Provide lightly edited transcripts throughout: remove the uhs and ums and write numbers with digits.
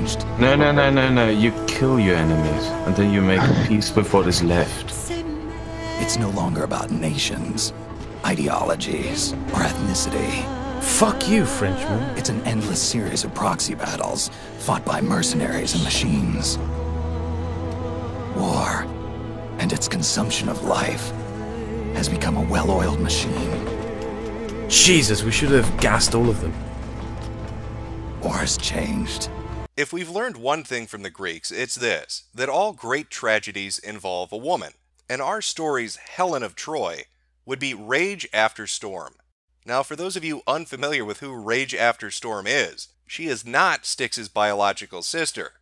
changed. No. You kill your enemies, and then you make peace with what is left. It's no longer about nations, ideologies, or ethnicity. Fuck you, Frenchman. It's an endless series of proxy battles fought by mercenaries and machines. War and its consumption of life has become a well-oiled machine. Jesus, we should have gassed all of them. War has changed. If we've learned one thing from the Greeks, it's this, that all great tragedies involve a woman, and our story's Helen of Troy would be Rage After Storm. Now, for those of you unfamiliar with who Rage After Storm is, she is not Styx's biological sister,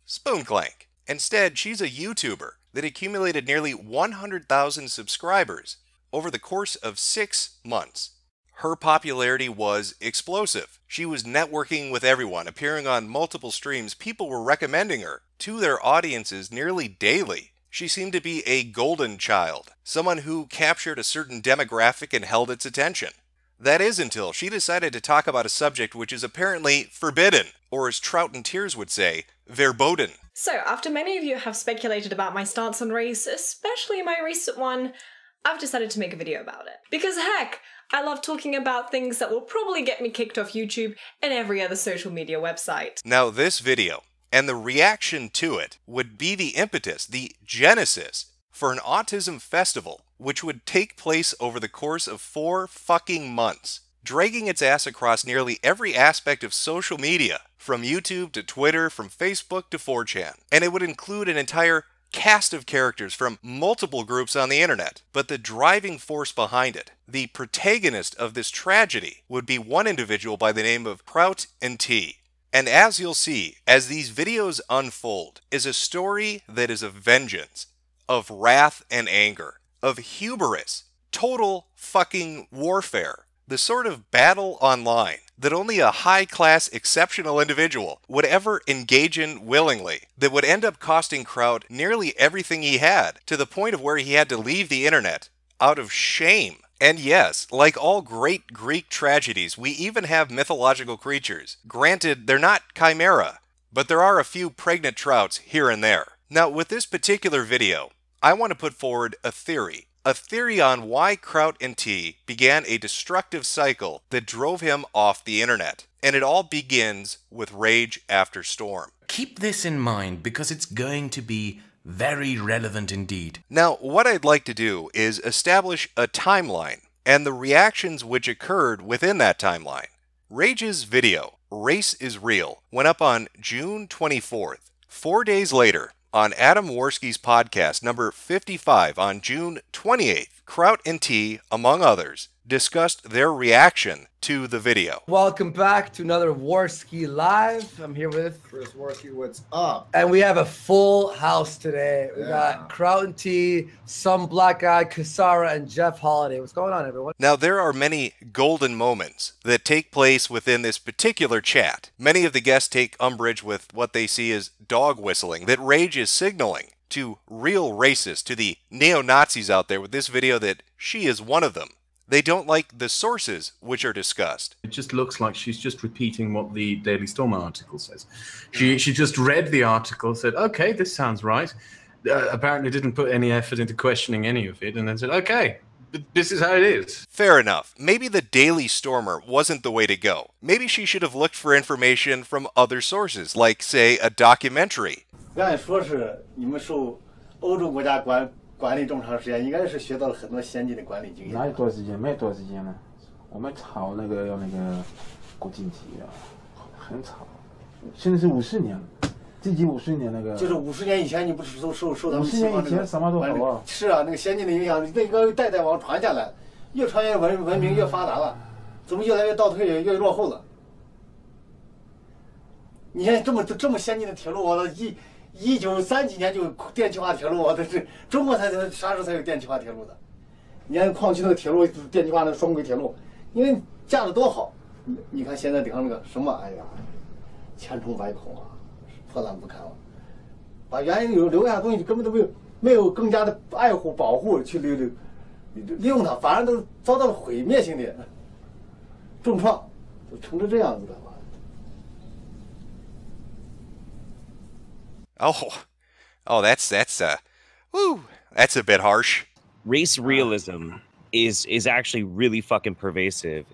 Spoonclank. Instead, she's a YouTuber that accumulated nearly 100,000 subscribers over the course of 6 months. Her popularity was explosive. She was networking with everyone, appearing on multiple streams. People were recommending her to their audiences nearly daily. She seemed to be a golden child, someone who captured a certain demographic and held its attention. That is until she decided to talk about a subject which is apparently forbidden, or as Trout in Tears would say, verboten. So, after many of you have speculated about my stance on race, especially my recent one, I've decided to make a video about it. Because heck, I love talking about things that will probably get me kicked off YouTube and every other social media website. Now this video, and the reaction to it, would be the impetus, the genesis, for an autism festival, which would take place over the course of 4 fucking months, dragging its ass across nearly every aspect of social media, from YouTube to Twitter, from Facebook to 4chan. And it would include an entire cast of characters from multiple groups on the internet. But the driving force behind it, the protagonist of this tragedy, would be one individual by the name of Trout. And as you'll see, as these videos unfold, is a story that is of vengeance, of wrath and anger, of hubris, total fucking warfare. The sort of battle online that only a high-class, exceptional individual would ever engage in willingly, that would end up costing Trout nearly everything he had, to the point of where he had to leave the internet out of shame. And yes, like all great Greek tragedies, we even have mythological creatures. Granted, they're not chimera, but there are a few pregnant trouts here and there. Now, with this particular video, I want to put forward a theory on why Trout began a destructive cycle that drove him off the internet. And it all begins with Rage After Storm. Keep this in mind because it's going to be very relevant indeed. Now, what I'd like to do is establish a timeline and the reactions which occurred within that timeline. Rage's video, Race is Real, went up on June 24th. 4 days later, on Adam Worski's podcast number 55 on June 28th, Trout and T, among others, discussed their reaction to the video. Welcome back to another Worski Live. I'm here with Chris Worski, what's up? And we have a full house today. We got Trout and T, some black guy, Kasara, and Jeff Holiday. What's going on, everyone? Now, there are many golden moments that take place within this particular chat. Many of the guests take umbrage with what they see as dog whistling, that Rage is signaling to real racists, to the neo-Nazis out there with this video that she is one of them. They don't like the sources which are discussed. It just looks like she's just repeating what the Daily Stormer article says. She just read the article, said, okay, this sounds right. Apparently didn't put any effort into questioning any of it, and then said, okay, this is how it is. Fair enough. Maybe the Daily Stormer wasn't the way to go. Maybe she should have looked for information from other sources, like, say, a documentary. 管理这么长时间，应该是学到了很多先进的管理经验。哪有多少时间？没多少时间了。我们炒那个要那个国境题啊，很炒。现在是50年了，这集50年那个。就是50年以前，你不是受他们西方这个什么都好啊？是啊，那个先进的影响，那个代代往传下来，越传越文明越发达了，怎么越来越倒退，越落后了？你看这么先进的铁路，我1930几年就有电气化铁路，这是中国啥时候才有电气化铁路的？你看矿区那个铁路，电气化那双轨铁路，因为架得多好。你看现在顶上那个什么，哎呀，千疮百孔啊，破烂不堪了。把原来留下的东西根本都没有更加的爱护保护去利用它，反而都遭到了毁灭性的重创，都成这样子了。Oh, that's that's a bit harsh. Race realism is actually really fucking pervasive.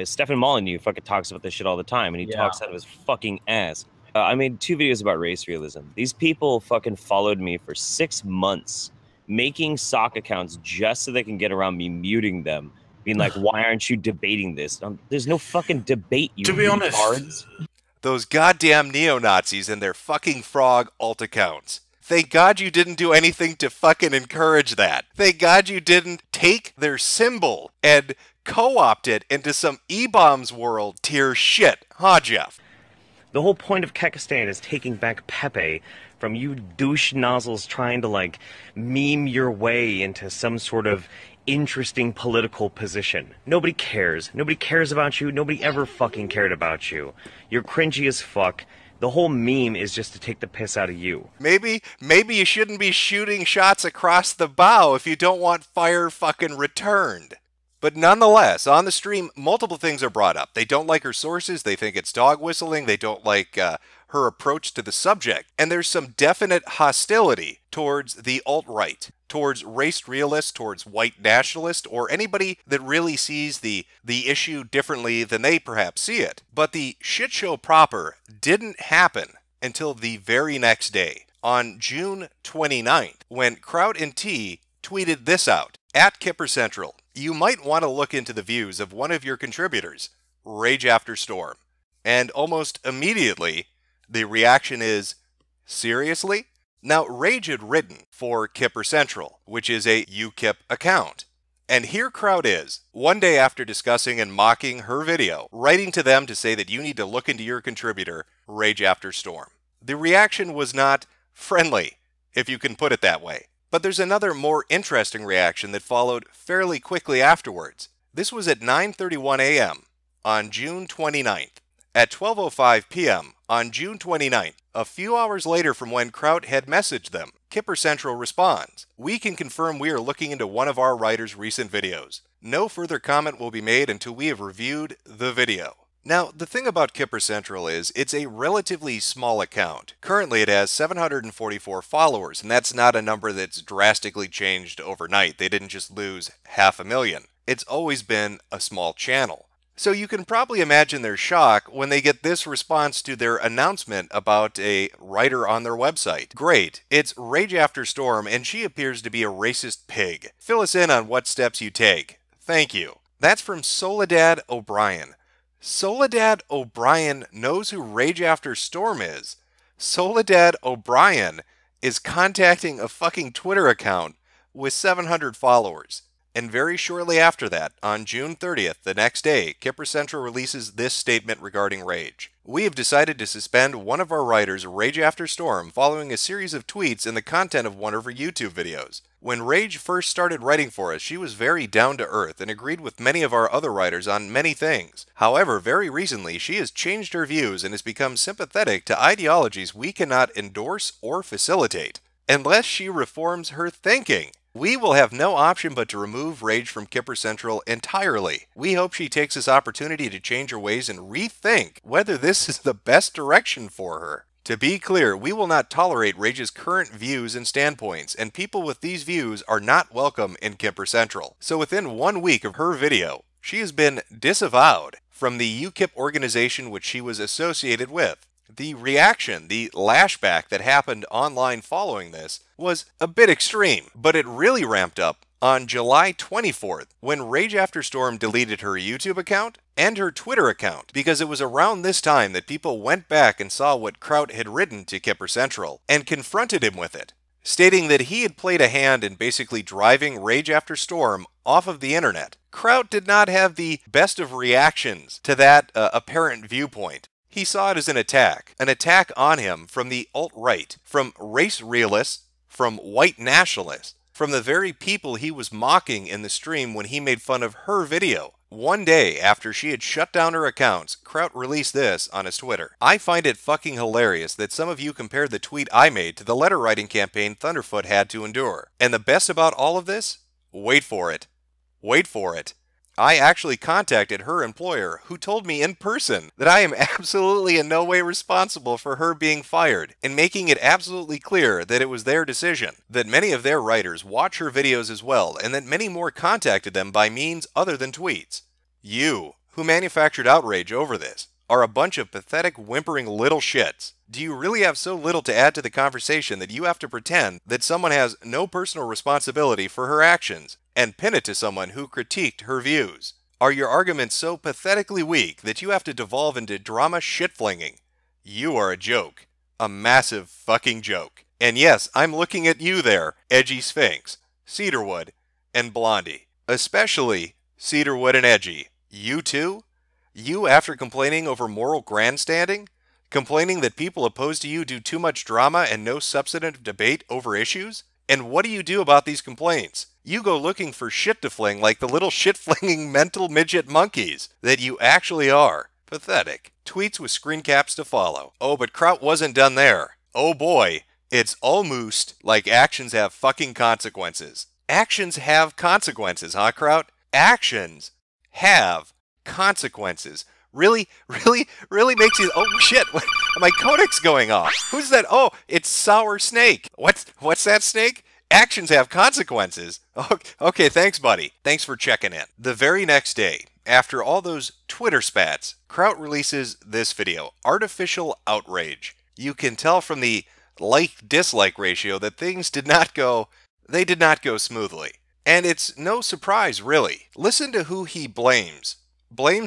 Stefan Molyneux fucking talks about this shit all the time, and he talks out of his fucking ass. I made 2 videos about race realism. These people fucking followed me for 6 months, making sock accounts just so they can get around me muting them, being like, why aren't you debating this? There's no fucking debate, you To be honest, retards. Those goddamn neo-Nazis and their fucking frog alt accounts. Thank God you didn't do anything to fucking encourage that. Thank God you didn't take their symbol and co-opt it into some E-bombs world tier shit, huh, Jeff? The whole point of Kekistan is taking back Pepe from you douche nozzles trying to, like, meme your way into some sort of interesting political position. Nobody cares. Nobody cares about you. Nobody ever fucking cared about you. You're cringy as fuck. The whole meme is just to take the piss out of you. Maybe you shouldn't be shooting shots across the bow if you don't want fire fucking returned. But nonetheless, on the stream, multiple things are brought up. They don't like her sources, they think it's dog whistling, they don't like her approach to the subject, and there's some definite hostility towards the alt-right, towards race realists, towards white nationalists, or anybody that really sees the issue differently than they perhaps see it. But the shit show proper didn't happen until the very next day, on June 29th, when Trout and T tweeted this out, at Kipper Central. You might want to look into the views of one of your contributors, Rage After Storm. And almost immediately, the reaction is, seriously? Now, Rage had written for Kipper Central, which is a UKIP account. And here Trout is, one day after discussing and mocking her video, writing to them to say that you need to look into your contributor, Rage After Storm. The reaction was not friendly, if you can put it that way. But there's another more interesting reaction that followed fairly quickly afterwards. This was at 9:31 a.m. on June 29th. At 12:05 p.m. on June 29th, a few hours later from when Trout had messaged them, Kipper Central responds, "We can confirm we are looking into one of our writer's recent videos. No further comment will be made until we have reviewed the video." Now, the thing about Kipper Central is, it's a relatively small account. Currently, it has 744 followers, and that's not a number that's drastically changed overnight. They didn't just lose 500,000. It's always been a small channel. So you can probably imagine their shock when they get this response to their announcement about a writer on their website. Great, it's Rage After Storm, and she appears to be a racist pig. Fill us in on what steps you take. Thank you. That's from Soledad O'Brien. Soledad O'Brien knows who Rage After Storm is. Soledad O'Brien is contacting a fucking Twitter account with 700 followers. And very shortly after that, on June 30th, the next day, Kipper Central releases this statement regarding Rage. "We have decided to suspend one of our writers, Rage After Storm, following a series of tweets and the content of one of her YouTube videos. When Rage first started writing for us, she was very down-to-earth and agreed with many of our other writers on many things. However, very recently, she has changed her views and has become sympathetic to ideologies we cannot endorse or facilitate, unless she reforms her thinking. We will have no option but to remove Rage from Kipper Central entirely. We hope she takes this opportunity to change her ways and rethink whether this is the best direction for her. To be clear, we will not tolerate Rage's current views and standpoints, and people with these views are not welcome in Kipper Central." So within 1 week of her video, she has been disavowed from the UKIP organization which she was associated with. The reaction, the lashback that happened online following this was a bit extreme, but it really ramped up on July 24th when Rage After Storm deleted her YouTube account and her Twitter account, because it was around this time that people went back and saw what Trout had written to Kipper Central and confronted him with it, stating that he had played a hand in basically driving Rage After Storm off of the internet. Trout did not have the best of reactions to that apparent viewpoint. He saw it as an attack on him from the alt-right, from race realists, from white nationalists, from the very people he was mocking in the stream when he made fun of her video. One day after she had shut down her accounts, Trout released this on his Twitter. "I find it fucking hilarious that some of you compared the tweet I made to the letter writing campaign Thunderfoot had to endure. And the best about all of this? Wait for it. Wait for it. I actually contacted her employer, who told me in person that I am absolutely in no way responsible for her being fired, and making it absolutely clear that it was their decision, that many of their writers watch her videos as well, and that many more contacted them by means other than tweets. You, who manufactured outrage over this, are a bunch of pathetic, whimpering little shits. Do you really have so little to add to the conversation that you have to pretend that someone has no personal responsibility for her actions and pin it to someone who critiqued her views? Are your arguments so pathetically weak that you have to devolve into drama shit-flinging? You are a joke. A massive fucking joke. And yes, I'm looking at you there, Edgy Sphinx, Cedarwood, and Blondie. Especially Cedarwood and Edgy. You too? You, after complaining over moral grandstanding? Complaining that people opposed to you do too much drama and no substantive debate over issues? And what do you do about these complaints? You go looking for shit to fling like the little shit-flinging mental midget monkeys that you actually are. Pathetic. Tweets with screen caps to follow. Oh, but Trout wasn't done there. Oh boy, it's almost like actions have fucking consequences. Actions have consequences, huh, Trout? Actions have consequences. Really makes you... Oh, shit. My codec's going off. Who's that? Oh, it's Sour Snake. What's that, Snake? Actions have consequences. Okay, thanks, buddy. Thanks for checking in. The very next day, after all those Twitter spats, Trout releases this video, Artificial Outrage. You can tell from the like-dislike ratio that things did not go smoothly. And it's no surprise, really. Listen to who he blames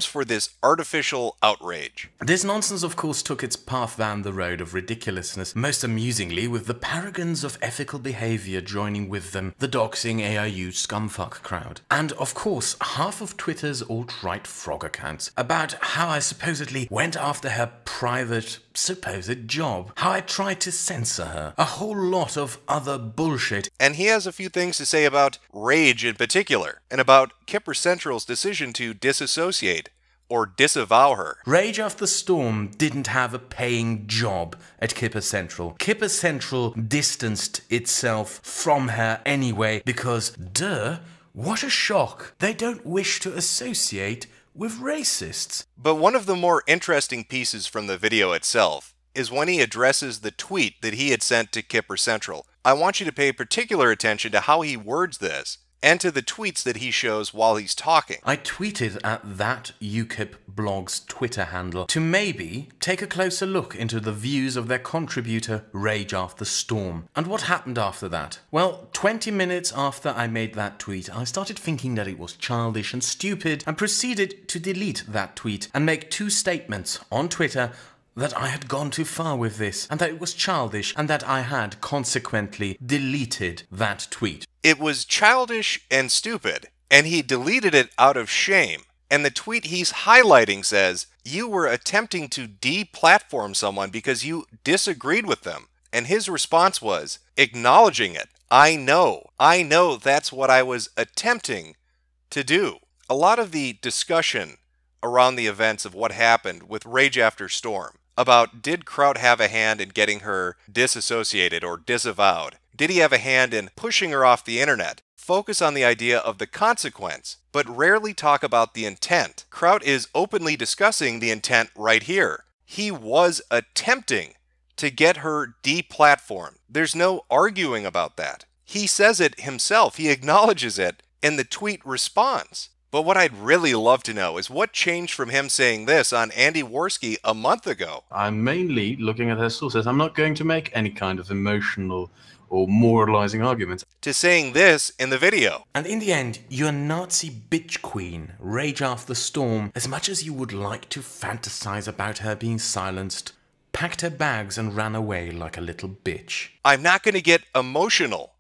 for this artificial outrage. This nonsense, of course, took its path down the road of ridiculousness, most amusingly with the paragons of ethical behavior joining with them, the doxing AIU scumfuck crowd. And, of course, half of Twitter's alt-right frog accounts about how I supposedly went after her private supposed job, how I tried to censor her, a whole lot of other bullshit. And he has a few things to say about Rage in particular, and about Kipper Central's decision to disassociate or disavow her. Rage After Storm didn't have a paying job at Kipper Central. Kipper Central distanced itself from her anyway because, duh, what a shock. They don't wish to associate with racists. But one of the more interesting pieces from the video itself is when he addresses the tweet that he had sent to Kipper Central. I want you to pay particular attention to how he words this, and to the tweets that he shows while he's talking. I tweeted at that UKIP blog's Twitter handle to maybe take a closer look into the views of their contributor Rage After Storm. And what happened after that? Well, 20 minutes after I made that tweet, I started thinking that it was childish and stupid and proceeded to delete that tweet and make two statements on Twitter that I had gone too far with this, and that it was childish, and that I had consequently deleted that tweet. It was childish and stupid, and he deleted it out of shame. And the tweet he's highlighting says, you were attempting to deplatform someone because you disagreed with them. And his response was, acknowledging it. I know that's what I was attempting to do. A lot of the discussion around the events of what happened with Rage After Storm, about did Trout have a hand in getting her disassociated or disavowed? Did he have a hand in pushing her off the internet? Focus on the idea of the consequence, but rarely talk about the intent. Trout is openly discussing the intent right here. He was attempting to get her deplatformed. There's no arguing about that. He says it himself. He acknowledges it in the tweet response. But what I'd really love to know is what changed from him saying this on Andy Worski a month ago. I'm mainly looking at her sources. I'm not going to make any kind of emotional or moralizing arguments. To saying this in the video. And in the end, your Nazi bitch queen, Rage After Storm, as much as you would like to fantasize about her being silenced, packed her bags and ran away like a little bitch. I'm not going to get emotional.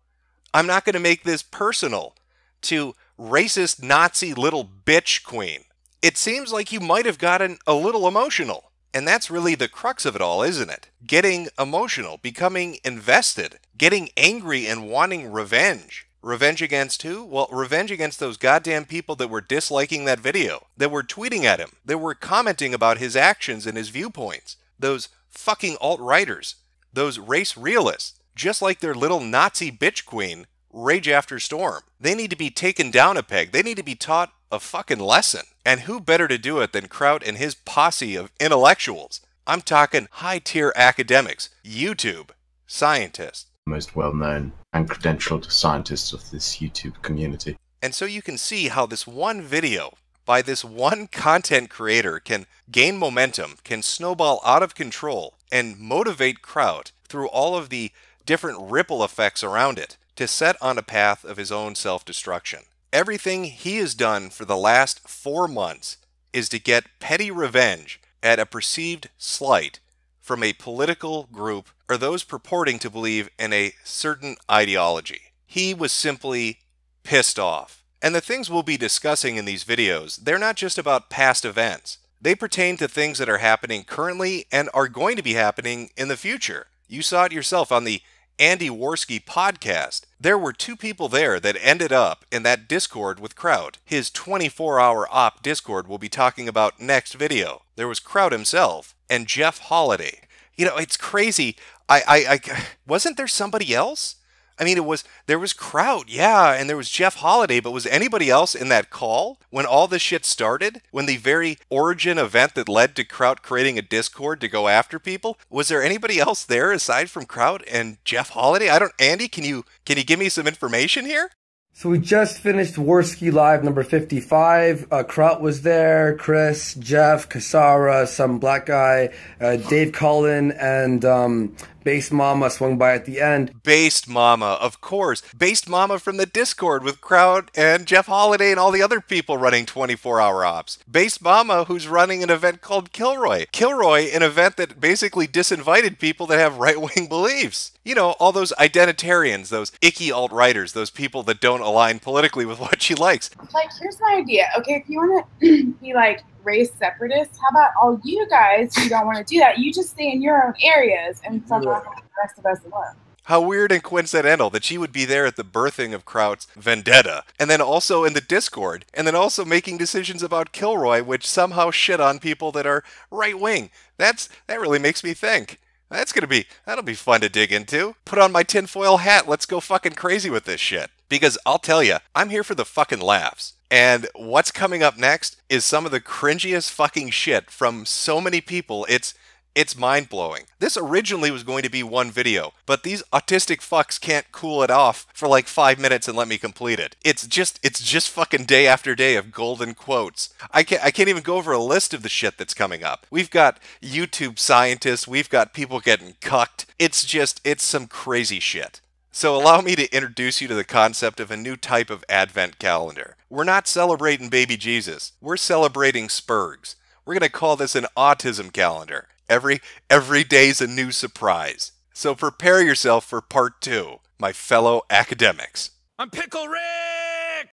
I'm not going to make this personal to racist Nazi little bitch queen. It seems like you might have gotten a little emotional. And that's really the crux of it all, isn't it? Getting emotional, becoming invested, getting angry and wanting revenge. Revenge against who? Well, revenge against those goddamn people that were disliking that video, that were tweeting at him, that were commenting about his actions and his viewpoints. Those fucking alt-righters, those race realists, just like their little Nazi bitch queen, Rage After Storm. They need to be taken down a peg. They need to be taught a fucking lesson. And who better to do it than Trout and his posse of intellectuals? I'm talking high-tier academics, YouTube scientists. Most well-known and credentialed scientists of this YouTube community. And so you can see how this one video by this one content creator can gain momentum, can snowball out of control, and motivate Trout through all of the different ripple effects around it to set on a path of his own self-destruction. Everything he has done for the last 4 months is to get petty revenge at a perceived slight from a political group or those purporting to believe in a certain ideology. He was simply pissed off. And the things we'll be discussing in these videos, they're not just about past events. They pertain to things that are happening currently and are going to be happening in the future. You saw it yourself on the Andy Worski podcast. There were 2 people there that ended up in that Discord with Trout. His 24-hour op Discord we'll be talking about next video. There was Trout himself and Jeff Holiday. You know, it's crazy. Wasn't there somebody else? I mean, there was Trout, yeah, and there was Jeff Holiday, but was anybody else in that call when all this shit started? When the very origin event that led to Trout creating a Discord to go after people? Was there anybody else there aside from Trout and Jeff Holiday? Andy, can you give me some information here? So we just finished Worski Live number 55. Trout was there, Chris, Jeff, Kasara, some black guy, Dave Cullen, and Based Mama swung by at the end. Based Mama, of course. Based Mama from the Discord with Trout and Jeff Holiday and all the other people running 24-hour ops. Based Mama, who's running an event called Kilroy. Kilroy, an event that basically disinvited people that have right-wing beliefs. You know, all those identitarians, those icky alt-righters, those people that don't align politically with what she likes. Like, here's my idea. Okay, if you want to be like race separatists, how about all you guys who don't want to do that, you just stay in your own areas and somehow the rest of us alone. How weird and coincidental that she would be there at the birthing of Trout's vendetta, and then also in the Discord, and then also making decisions about Kilroy, which somehow shit on people that are right-wing. That really makes me think. That'll be fun to dig into. Put on my tinfoil hat, let's go fucking crazy with this shit. Because I'll tell you, I'm here for the fucking laughs. And what's coming up next is some of the cringiest fucking shit from so many people, it's mind-blowing. This originally was going to be one video, but these autistic fucks can't cool it off for like 5 minutes and let me complete it. It's just fucking day after day of golden quotes. I can't even go over a list of the shit that's coming up. We've got YouTube scientists, we've got people getting cucked. It's some crazy shit. So allow me to introduce you to the concept of a new type of Advent calendar. We're not celebrating baby Jesus. We're celebrating Spurgs. We're going to call this an autism calendar. Every day's a new surprise. So prepare yourself for part 2, my fellow academics. I'm Pickle Rick!